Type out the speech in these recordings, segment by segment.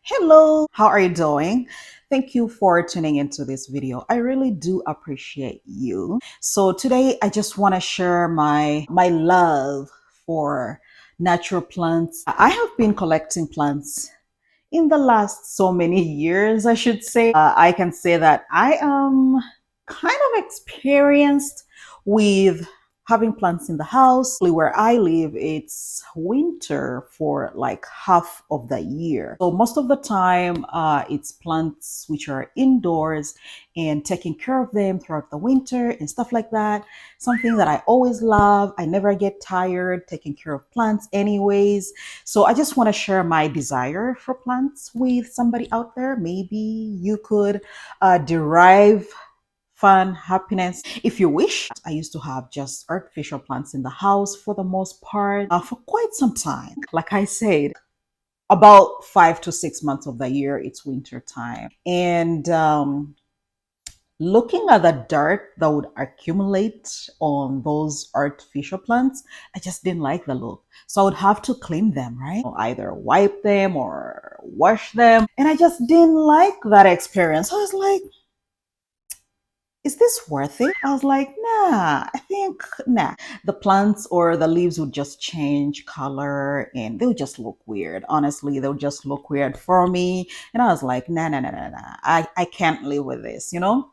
Hello, how are you doing? Thank you for tuning into this video. I really do appreciate you. So today I just want to share my love for natural plants. I have been collecting plants in the last so many years, I should say. I can say that I am kind of experienced with having plants in the house. Where I live, it's winter for like half of the year. So most of the time, it's plants which are indoors and taking care of them throughout the winter and stuff like that. Something that I always love. I never get tired taking care of plants anyways. So I just want to share my desire for plants with somebody out there. Maybe you could derive fun, happiness if you wish. I used to have just artificial plants in the house for the most part for quite some time. Like I said, about 5 to 6 months of the year, it's winter time. And looking at the dirt that would accumulate on those artificial plants, I just didn't like the look. So I would have to clean them, right? Either wipe them or wash them. And I just didn't like that experience. I was like, is this worth it? I was like, nah, I think, nah. The plants or the leaves would just change color and they would just look weird. Honestly, they would just look weird for me. And I was like, nah, nah, nah, nah, nah. I can't live with this, you know?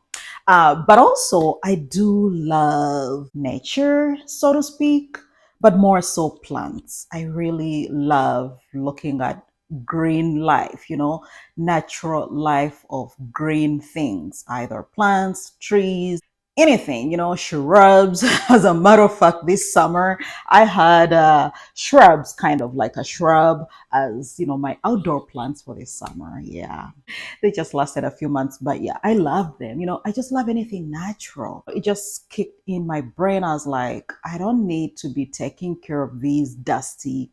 But also, I do love nature, so to speak, but more so plants. I really love looking at green life, natural life of green things, either plants, trees, anything, shrubs. As a matter of fact, this summer I had shrubs, kind of like a shrub, as my outdoor plants for this summer. Yeah, they just lasted a few months, but yeah, I love them. I just love anything natural. It just kicked in my brain. I was like, I don't need to be taking care of these dusty,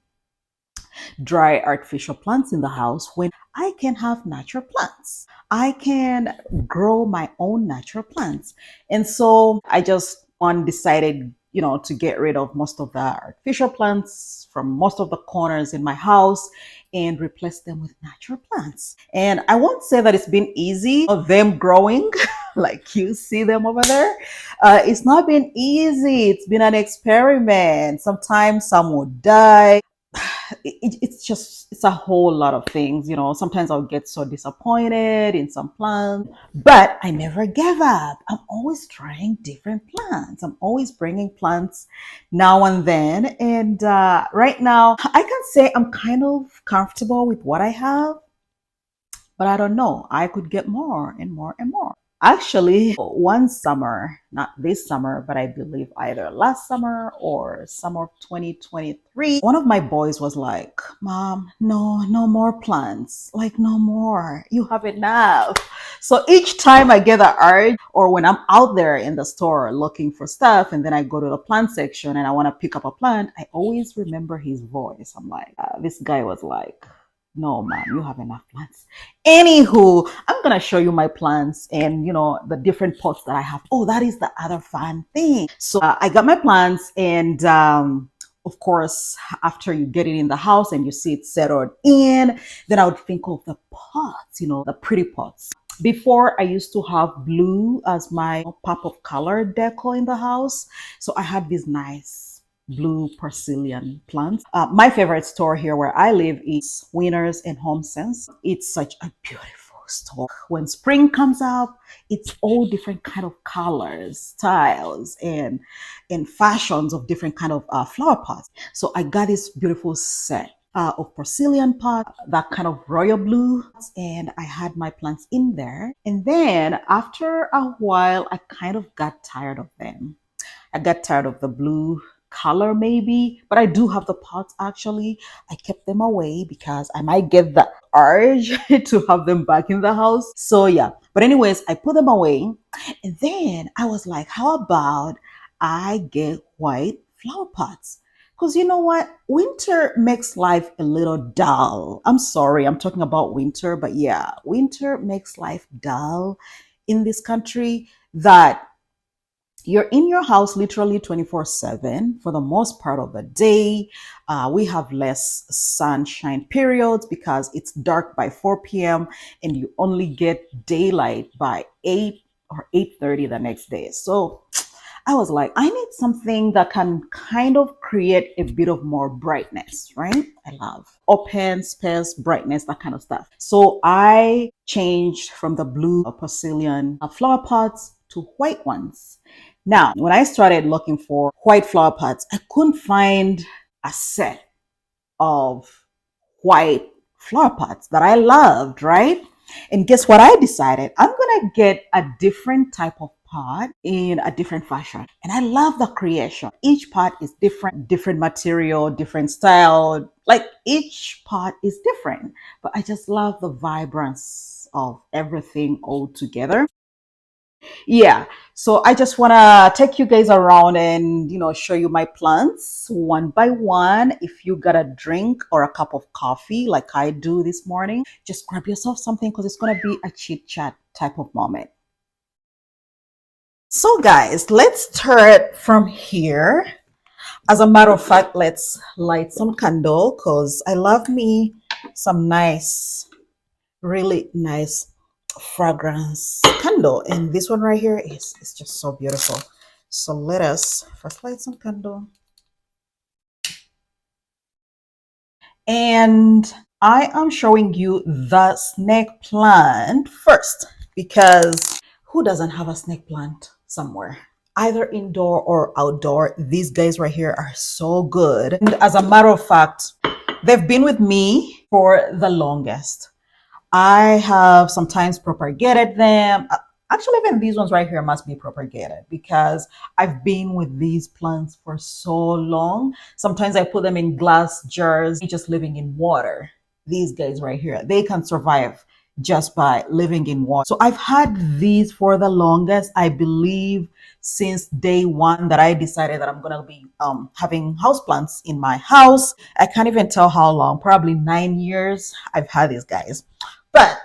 dry artificial plants in the house when I can have natural plants. I can grow my own natural plants. And so I just one decided, to get rid of most of the artificial plants from most of the corners in my house and replace them with natural plants. And I won't say that it's been easy of them growing like you see them over there. It's not been easy. It's been an experiment. Sometimes some will die. It's a whole lot of things. Sometimes I'll get so disappointed in some plants, but I never gave up. I'm always trying different plants. I'm always bringing plants now and then. And right now I can say I'm kind of comfortable with what I have, but I don't know, I could get more and more and more. Actually, one summer, not this summer, but I believe either last summer or summer of 2023, one of my boys was like, Mom, no, no more plants. Like, no more. You have enough. So each time I get the urge, or when I'm out there in the store looking for stuff, and then I go to the plant section and I want to pick up a plant, I always remember his voice. I'm like, this guy was like, no, mom, you have enough plants. Anywho, I'm gonna show you my plants and the different pots that I have. Oh, that is the other fun thing. So I got my plants, and of course, after you get it in the house and you see it settled in, then I would think of the pots, the pretty pots. Before, I used to have blue as my pop of color deco in the house. So I had these nice blue porcelain plants. My favorite store here where I live is Winners and Home Sense. It's such a beautiful store. When spring comes up, it's all different kind of colors, styles, and fashions of different kind of flower pots. So I got this beautiful set of porcelain pot, that kind of royal blue, and I had my plants in there. And then after a while, I kind of got tired of them. I got tired of the blue color maybe, but I do have the pots actually. I kept them away because I might get the urge to have them back in the house. So yeah, but anyways, I put them away, and then I was like, how about I get white flower pots? Because you know what? Winter makes life a little dull. I'm sorry, I'm talking about winter, but yeah, winter makes life dull in this country, that you're in your house literally 24/7 for the most part of the day. We have less sunshine periods because it's dark by 4 p.m. and you only get daylight by 8 or 8:30 the next day. So I was like, I need something that can kind of create a bit of more brightness, right? I love open space, brightness, that kind of stuff. So I changed from the blue porcelain flower pots to white ones. Now, when I started looking for white flower pots, I couldn't find a set of white flower pots that I loved, right? And guess what I decided? I'm gonna get a different type of pot in a different fashion. And I love the creation. Each pot is different, different material, different style. Like each pot is different. But I just love the vibrance of everything all together. Yeah. So I just want to take you guys around and, show you my plants one by one. If you got a drink or a cup of coffee like I do this morning, just grab yourself something because it's going to be a chit chat type of moment. So guys, let's start from here. As a matter of fact, let's light some candle because I love me some nice, really nice fragrance candle, and this one right here is just so beautiful. So let us first light some candle, and I am showing you the snake plant first because who doesn't have a snake plant somewhere, either indoor or outdoor? These guys right here are so good, and as a matter of fact, they've been with me for the longest. I have sometimes propagated them. Actually, even these ones right here must be propagated because I've been with these plants for so long. Sometimes I put them in glass jars, just living in water. These guys right here, they can survive just by living in water. So I've had these for the longest, I believe, since day one that I decided that I'm gonna be having houseplants in my house. I can't even tell how long, probably 9 years I've had these guys. But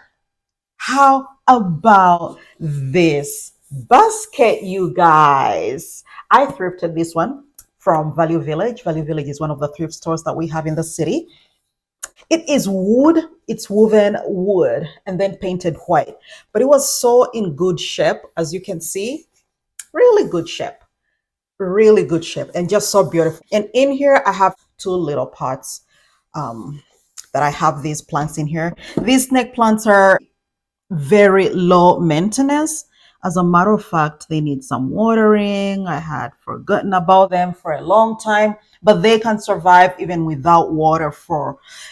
how about this basket, you guys? I thrifted this one from Value Village. Value Village is one of the thrift stores that we have in the city. It is wood, it's woven wood and then painted white, but it was so in good shape, as you can see, really good shape, really good shape, and just so beautiful. And in here, I have two little pots um, that I have these plants in here. These snake plants are very low maintenance. As a matter of fact, they need some watering. I had forgotten about them for a long time, but they can survive even without water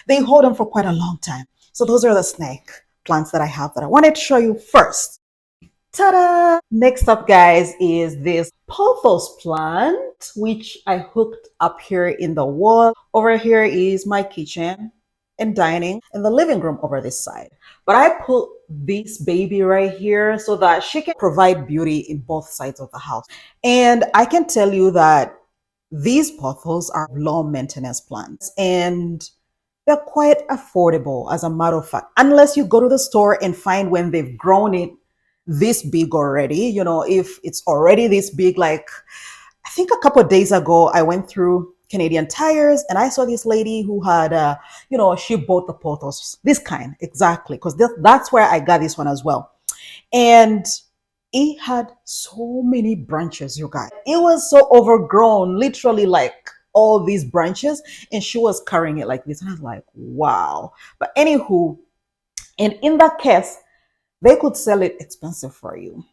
they hold them for quite a long time. So those are the snake plants that I have that I wanted to show you first. Ta-da! Next up, guys, is this pothos plant, which I hooked up here in the wall. Over here is my kitchen and dining, and the living room over this side. But I put this baby right here so that she can provide beauty in both sides of the house. And I can tell you that these pothos are low maintenance plants, and they're quite affordable, as a matter of fact, unless you go to the store and find when they've grown it this big already. If it's already this big, like I think a couple of days ago, I went through Canadian Tires and I saw this lady who had, she bought the pothos, this kind, exactly, because that's where I got this one as well. And it had so many branches, you guys. It was so overgrown, literally like all these branches, and she was carrying it like this. And I was like, wow. But anywho, and in that case, they could sell it expensive for you.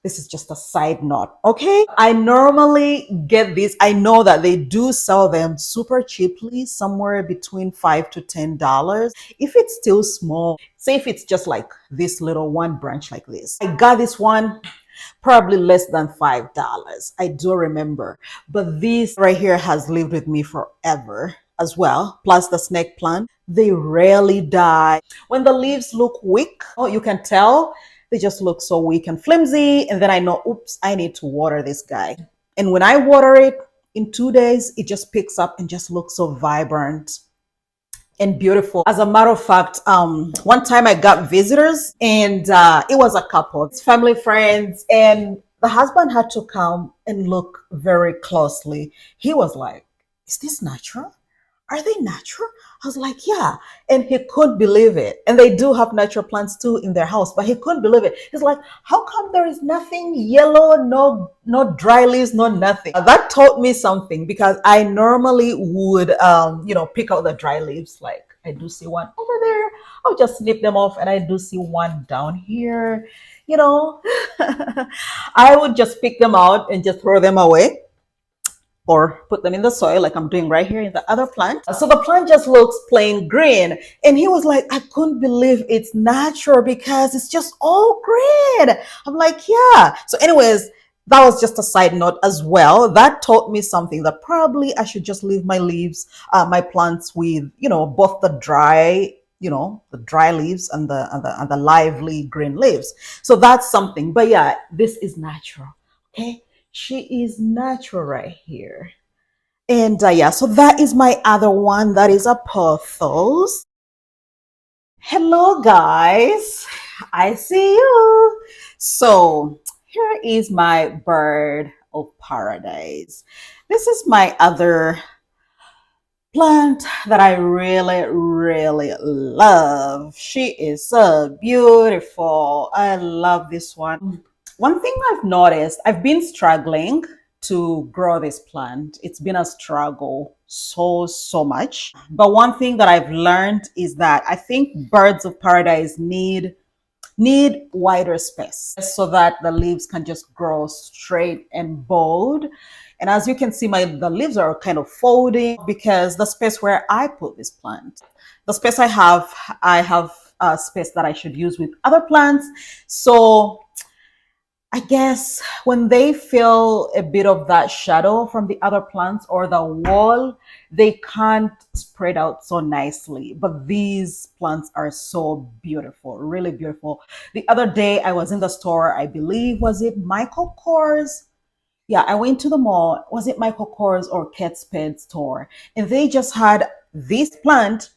This is just a side note, okay? I normally get these. I know that they do sell them super cheaply, somewhere between $5 to $10. If it's still small, say if it's just like this little one branch like this. I got this one probably less than $5. I do remember. But this right here has lived with me forever as well. Plus the snake plant, they rarely die. When the leaves look weak, you can tell they just look so weak and flimsy. And then I know, oops, I need to water this guy. And when I water it in 2 days, it just picks up and just looks so vibrant and beautiful. As a matter of fact, one time I got visitors, and it was a couple, it's family friends, and The husband had to come and look very closely. He was like, "Is this natural? Are they natural?" I was like, "Yeah." And he couldn't believe it. And they do have natural plants too in their house, but he couldn't believe it. He's like, "How come there is nothing yellow, no dry leaves, no nothing?" That taught me something because I normally would pick out the dry leaves. Like I do see one over there. I'll just snip them off, and I do see one down here. You know, I would just pick them out and just throw them away or put them in the soil like I'm doing right here in the other plant. So the plant just looks plain green. And he was like, "I couldn't believe it's natural because it's just all green." I'm like, "Yeah." So anyways, that was just a side note as well. That taught me something that probably I should just leave my leaves, my plants with, both the dry leaves and the lively green leaves. So that's something. But yeah, this is natural. Okay. She is natural right here. And yeah, so that is my other one. That is a pothos. Hello, guys. I see you. So here is my bird of paradise. This is my other plant that I really, really love. She is so beautiful. I love this one. One thing I've noticed, I've been struggling to grow this plant. It's been a struggle so much. But one thing that I've learned is that I think birds of paradise need wider space so that the leaves can just grow straight and bold. And as you can see, the leaves are kind of folding because the space where I put this plant, the space I have a space that I should use with other plants. So I guess when they feel a bit of that shadow from the other plants or the wall, they can't spread out so nicely. But these plants are so beautiful, really beautiful. The other day I was in the store, I believe, was it Michael Kors? Yeah, I went to the mall. Was it Michael Kors or Kate Spade store? And they just had this plant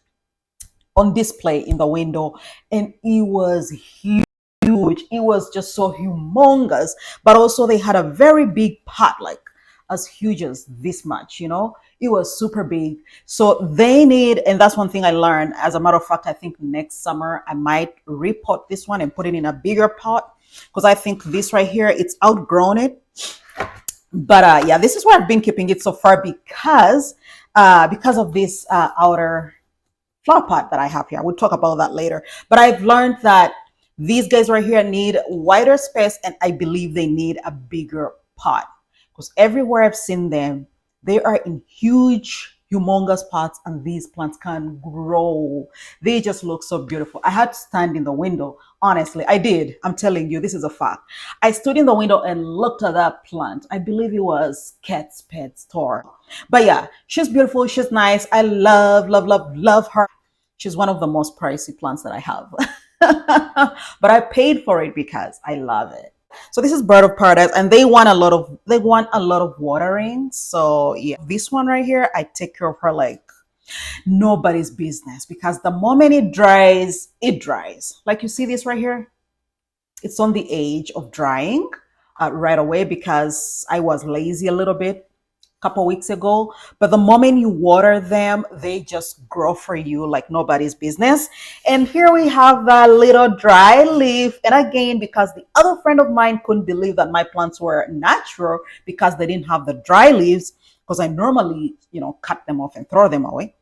on display in the window, and it was huge. It was just so humongous, but also they had a very big pot, like as huge as this much. It was super big. So they need, and that's one thing I learned. As a matter of fact, I think next summer I might repot this one and put it in a bigger pot because I think this right here, it's outgrown it. But yeah, this is where I've been keeping it so far because of this outer flower pot that I have here. We'll talk about that later. But I've learned that these guys right here need wider space, and I believe they need a bigger pot because everywhere I've seen them, they are in huge, humongous pots, and these plants can grow. They just look so beautiful. I had to stand in the window. Honestly, I did. I'm telling you, this is a fact. I stood in the window and looked at that plant. I believe it was Cat's Pet Store. But yeah, she's beautiful. She's nice. I love, love, love, love her. She's one of the most pricey plants that I have. But I paid for it because I love it. So this is bird of paradise, and they want a lot of watering. So yeah, this one right here, I take care of her like nobody's business because the moment it dries, it dries. Like you see this right here, it's on the edge of drying right away because I was lazy a little bit couple weeks ago. But the moment you water them, they just grow for you like nobody's business. And here we have that little dry leaf. And again, because the other friend of mine couldn't believe that my plants were natural because they didn't have the dry leaves, because I normally, cut them off and throw them away.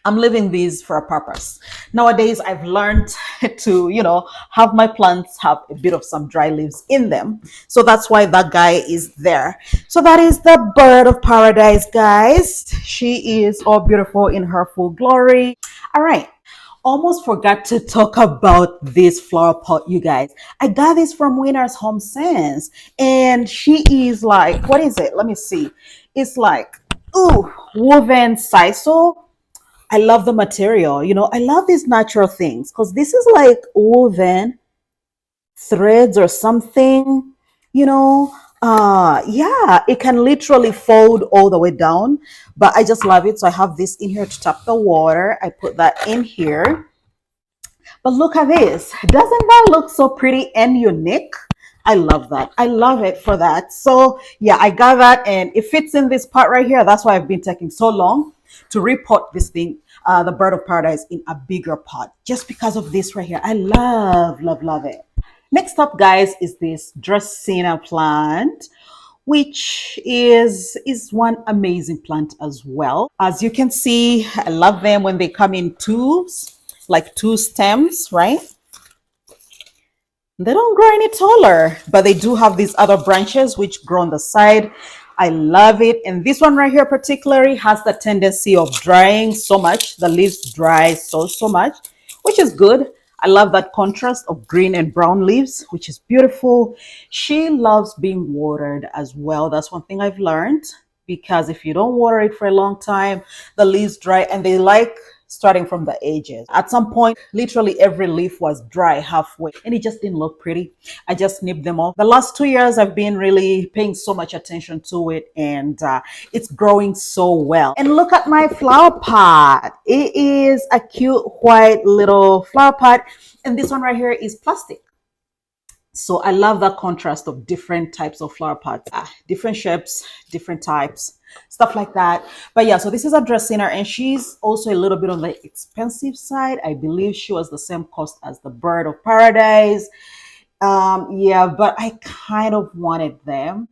I'm leaving these for a purpose. Nowadays, I've learned to, have my plants have a bit of some dry leaves in them. So that's why that guy is there. So that is the bird of paradise, guys. She is all beautiful in her full glory. All right. Almost forgot to talk about this flower pot, you guys. I got this from Winner's Home Sense, and she is like, what is it? Let me see. It's like, woven sisal. I love the material. I love these natural things because this is like woven threads or something, you know. Yeah, it can literally fold all the way down, but I just love it. So I have this in here to tap the water. I put that in here. But look at this. Doesn't that look so pretty and unique? I love that. I love it for that. So yeah, I got that and it fits in this pot right here. That's why I've been taking so long to repot this thing, the bird of paradise, in a bigger pot, just because of this right here. I love, love, love it. Next up, guys, is this Dracaena plant, which is one amazing plant as well. As you can see, I love them when they come in twos, like two stems, right? They don't grow any taller, but they do have these other branches which grow on the side. I love it. And this one right here particularly has the tendency of drying so much. The leaves dry so much, which is good. I love that contrast of green and brown leaves, which is beautiful. She loves being watered as well. That's one thing I've learned, because if you don't water it for a long time, the leaves dry, and they like starting from the edges. At some point, literally every leaf was dry halfway and it just didn't look pretty. I just nipped them off. The last 2 years, I've been really paying so much attention to it, and it's growing so well. And look at my flower pot. It is a cute white little flower pot. And this one right here is plastic. So I love that contrast of different types of flower pots, different shapes, different types, stuff like that. But yeah, so this is a Dracaena, and she's also a little bit on the expensive side. I believe she was the same cost as the bird of paradise. Yeah, but I kind of wanted them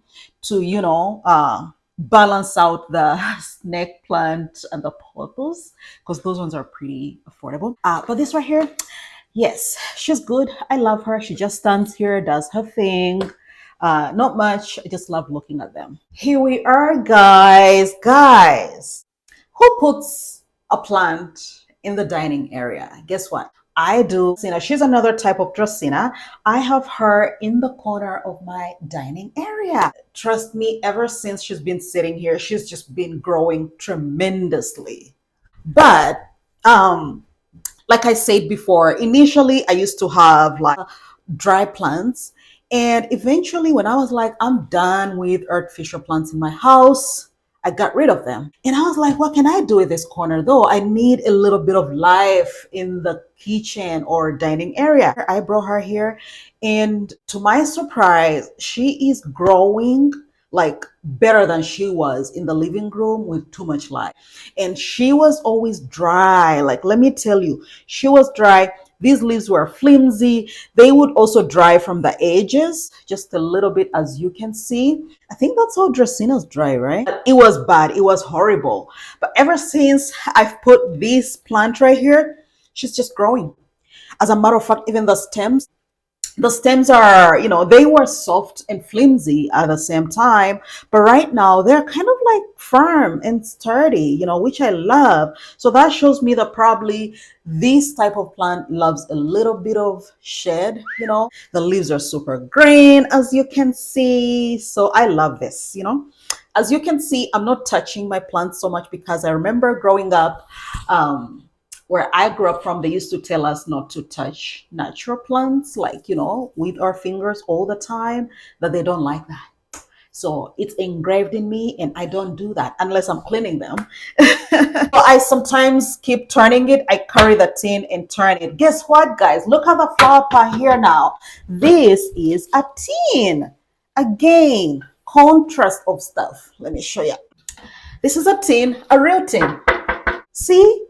to, balance out the snake plant and the pothos, because those ones are pretty affordable. But this right here, yes, she's good. I love her. She just stands here, does her thing. Not much. I just love looking at them. Here we are, guys. Guys, who puts a plant in the dining area? Guess what? I do. She's another type of Dracaena. I have her in the corner of my dining area. Trust me, ever since she's been sitting here, she's just been growing tremendously. But like I said before, initially I used to have like dry plants. And eventually, when I was like, I'm done with artificial plants in my house, I got rid of them. And I was like, what can I do with this corner though? I need a little bit of life in the kitchen or dining area. I brought her here, and to my surprise, she is growing like better than she was in the living room with too much light. And she was always dry. Like, let me tell you, she was dry. These leaves were flimsy. They would also dry from the edges, just a little bit, as you can see. I think that's how Dracaenas dry, right? But it was bad. It was horrible. But ever since I've put this plant right here, she's just growing. As a matter of fact, even the stems are, they were soft and flimsy at the same time, but right now they're kind of like firm and sturdy, which I love. So that shows me that probably this type of plant loves a little bit of shade. The leaves are super green, as you can see. So I love this. As you can see, I'm not touching my plants so much because I remember growing up, where I grew up from, they used to tell us not to touch natural plants, like, with our fingers all the time, that they don't like that. So it's engraved in me, and I don't do that unless I'm cleaning them. So I sometimes keep turning it. I carry the tin and turn it. Guess what, guys? Look at the flower pot here now. This is a tin. Again, contrast of stuff. Let me show you. This is a tin, a real tin. See?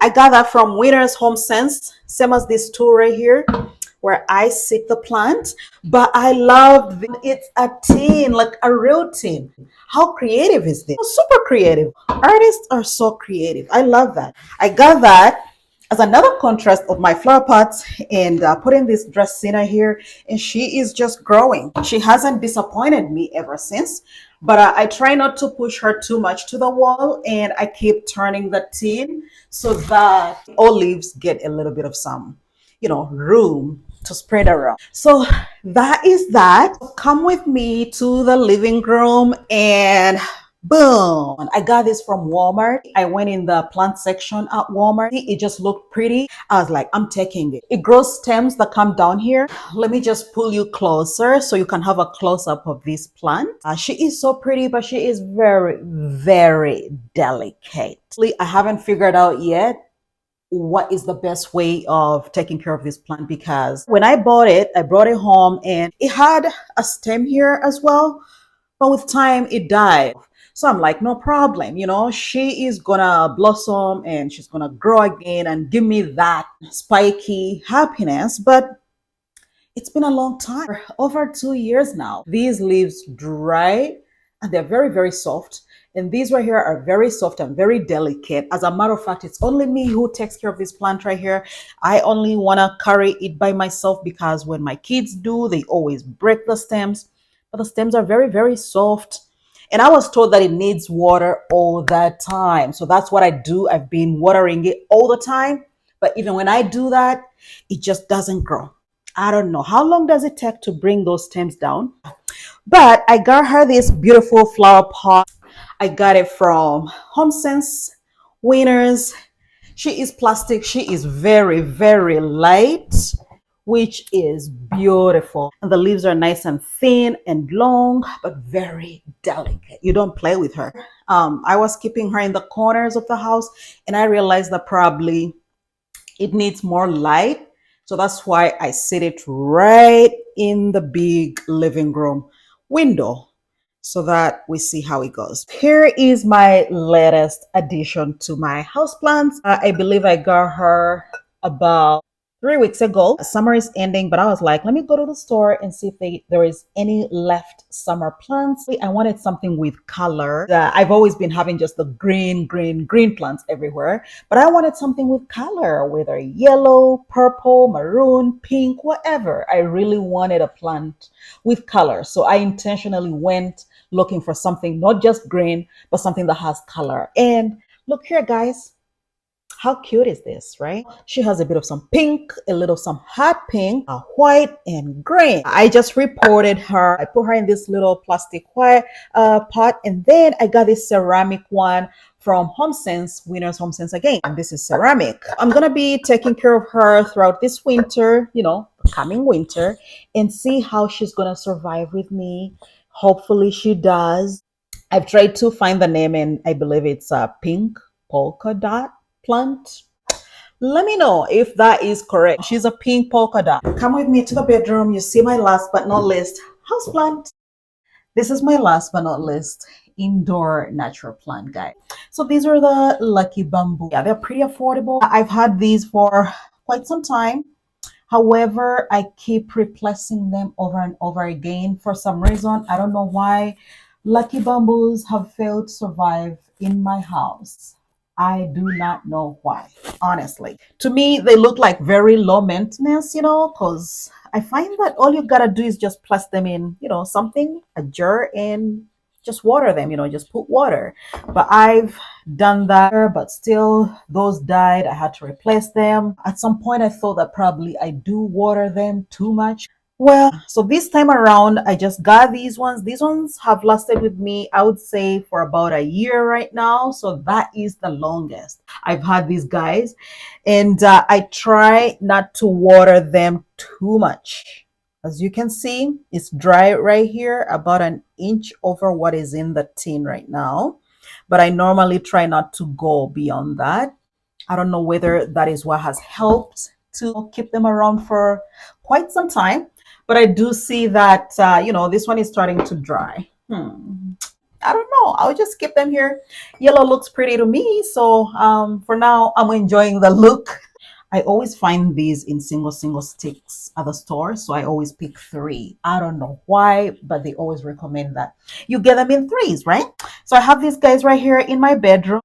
I got that from Winner's Home Sense, same as this tool right here, where I sit the plant. But I love it's a tin, like a real tin. How creative is this? Super creative. Artists are so creative. I love that. I got that as another contrast of my flower pots, and putting this Dracaena here, and she is just growing. She hasn't disappointed me ever since. But I try not to push her too much to the wall, and I keep turning the tin so that all leaves get a little bit of some, room to spread around. So that is that. Come with me to the living room, and boom, I got this from Walmart. I went in the plant section at Walmart. It just looked pretty. I was like, I'm taking it. It grows stems that come down here. Let me just pull you closer so you can have a close-up of this plant. She is so pretty, but she is very, very delicate. I haven't figured out yet what is the best way of taking care of this plant, because when I bought it, I brought it home and it had a stem here as well, but with time it died. So I'm like, no problem, she is gonna blossom and she's gonna grow again and give me that spiky happiness. But it's been a long time, over 2 years now. These leaves dry and they're very, very soft. And these right here are very soft and very delicate. As a matter of fact, it's only me who takes care of this plant right here. I only want to carry it by myself because when my kids do, they always break the stems. But the stems are very, very soft. And I was told that it needs water all the time. So that's what I do. I've been watering it all the time. But even when I do that, it just doesn't grow. I don't know. How long does it take to bring those stems down? But I got her this beautiful flower pot. I got it from HomeSense Winners. She is plastic. She is very, very light, which is beautiful. And the leaves are nice and thin and long, but very delicate. You don't play with her. I was keeping her in the corners of the house, and I realized that probably it needs more light. So that's why I set it right in the big living room window so that we see how it goes. Here is my latest addition to my houseplants. I believe I got her about 3 weeks ago. Summer is ending, but I was like, let me go to the store and see if there is any left summer plants. I wanted something with color. I've always been having just the green, green, green plants everywhere, but I wanted something with color, whether yellow, purple, maroon, pink, whatever. I really wanted a plant with color. So I intentionally went looking for something, not just green, but something that has color. And look here, guys. How cute is this, right? She has a bit of some pink, a little some hot pink, a white, and green. I just reported her. I put her in this little plastic white pot, and then I got this ceramic one from HomeSense, Winners HomeSense again. And this is ceramic. I'm gonna be taking care of her throughout this winter, coming winter, and see how she's gonna survive with me. Hopefully she does. I've tried to find the name, and I believe it's a pink polka dot plant. Let me know if that is correct. She's a pink polka dot. Come with me to the bedroom. You see my last but not least houseplant. This is my last but not least indoor natural plant, guys. So these are the Lucky Bamboo. Yeah, they're pretty affordable. I've had these for quite some time. However, I keep replacing them over and over again for some reason. I don't know why. Lucky Bamboos have failed to survive in my house. I do not know why, honestly. To me, they look like very low maintenance, because I find that all you gotta do is just place them in, something, a jar, and just water them, just put water. But I've done that, but still those died. I had to replace them. At some point, I thought that probably I do water them too much. Well, so this time around, I just got these ones. These ones have lasted with me, I would say, for about a year right now. So that is the longest I've had these guys. And I try not to water them too much. As you can see, it's dry right here, about an inch over what is in the tin right now. But I normally try not to go beyond that. I don't know whether that is what has helped to keep them around for quite some time. But I do see that, this one is starting to dry. I don't know. I'll just keep them here. Yellow looks pretty to me. So for now, I'm enjoying the look. I always find these in single sticks at the store. So I always pick 3. I don't know why, but they always recommend that you get them in 3s, right? So I have these guys right here in my bedroom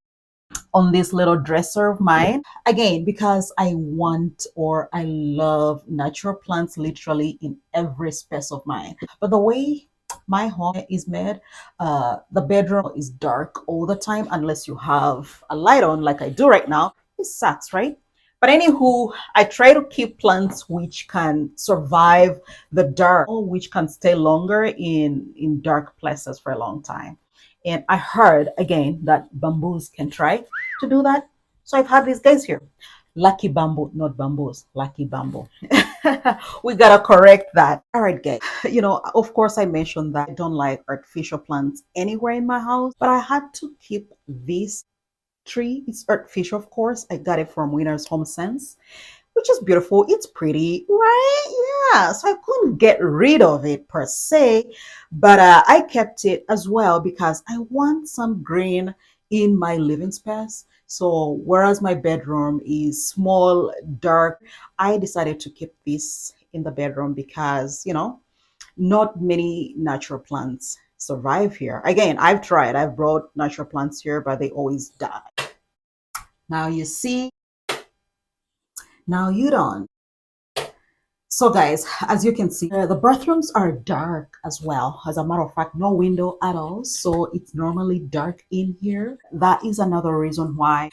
on this little dresser of mine, again, because I want, or I love natural plants literally in every space of mine. But the way my home is made, the bedroom is dark all the time unless you have a light on like I do right now. It sucks, right? But anywho, I try to keep plants which can survive the dark, which can stay longer in dark places for a long time. And I heard again that bamboos can try to do that. So I've had these guys here. Lucky bamboo, not bamboos, lucky bamboo. We gotta correct that. All right, guys. Of course, I mentioned that I don't like artificial plants anywhere in my house, but I had to keep this tree. It's artificial, of course. I got it from Winner's Home Sense, which is beautiful. It's pretty, right? Yeah. So I couldn't get rid of it per se, but I kept it as well because I want some green in my living space. So whereas my bedroom is small, dark, I decided to keep this in the bedroom because, not many natural plants survive here. Again, I've tried, I've brought natural plants here, but they always die. Now you see, now you don't. So, guys, as you can see, the bathrooms are dark as well. As a matter of fact, no window at all. So, it's normally dark in here. That is another reason why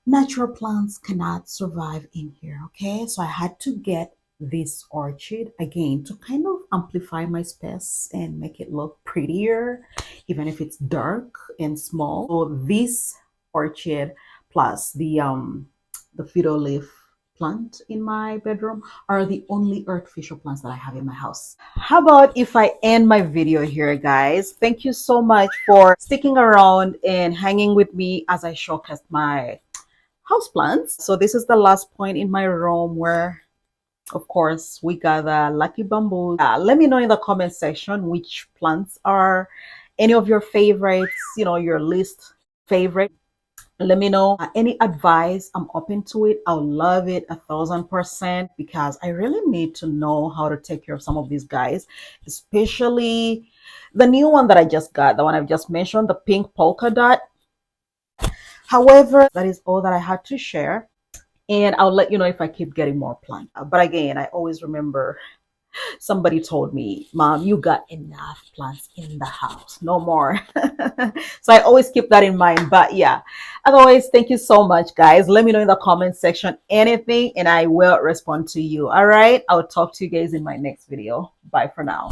natural plants cannot survive in here. Okay, so I had to get this orchid again to kind of amplify my space and make it look prettier, even if it's dark and small. So, this orchid plus the fiddle leaf plant in my bedroom are the only artificial plants that I have in my house. How about if I end my video here, guys? Thank you so much for sticking around and hanging with me as I showcased my houseplants. So this is the last point in my room where, of course, we got the lucky bamboo. Let me know in the comment section which plants are any of your favorites, your least favorite. Let me know any advice. I'm open to it. I'll love it 1,000% because I really need to know how to take care of some of these guys, especially the new one that I just got, the one I've just mentioned, the pink polka dot. However, that is all that I had to share. And I'll let you know if I keep getting more plants. But again, I always remember somebody told me, Mom, you got enough plants in the house, no more. So I always keep that in mind. But yeah, as always, thank you so much, guys. Let me know in the comment section anything and I will respond to you. All right, I'll talk to you guys in my next video. Bye for now.